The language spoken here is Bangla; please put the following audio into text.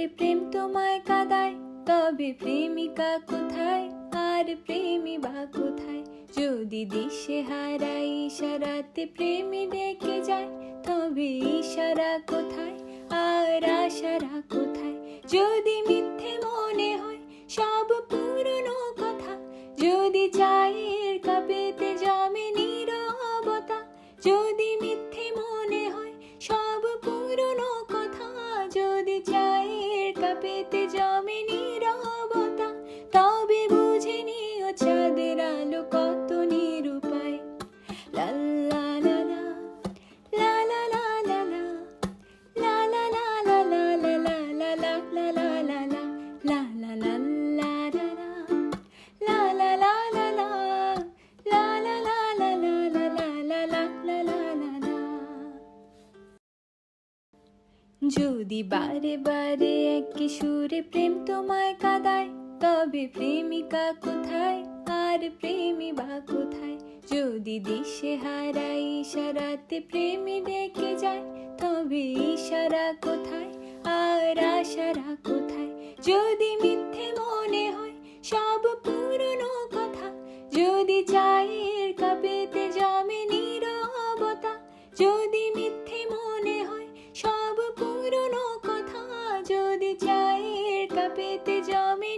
সুরে প্রেম তোমায় কাঁদায়, তবে প্রেমিকা কোথায় আর প্রেমী বা কোথায়? যদি দিশে হারাই ইশারাতে প্রেমী ডেকে যায়, তবে ইশারা কোথায় আর আশারা কোথায়? যদি মিথ্যে মনে হয় সব পুরনো কথা, যদি চায়ের কাপেতে জমে নীরবতা, যদি মিথ্যে মনে হয় সব পুরনো কথা, যদি চায়ের কাপেতে জমে নীরবতা, তবে বুঝে নিও চাঁদের আলো কত নিরুপায়। লা লা লা লা, লা লা লা লা লা, লা লা লা লা লা লা লা লা লা লা লা লা লা, লা লা লা লা লা লা, লা লা লা লা লা, লা লা লা লা লা লা লা লা লা লা লা লা। যদি বারে বারে একই সুরে প্রেম তোমায় কাঁদায়, তবে প্রেমিকা কোথায় আর প্রেমী বা কোথায়? যদি দিশে হারাই ইশারাতে প্রেমী ডেকে যায়, তবে ইশারা কোথায় আর আশারা কোথায়? যদি মিথ্যে মনে হয় সব পুরনো কথা, যদি চায়ের কাপেতে জমে নীরবতা, যদি মিথ্যে মনে হয় সব পুরনো কথা, যদি চায়ের কাপেতে জমে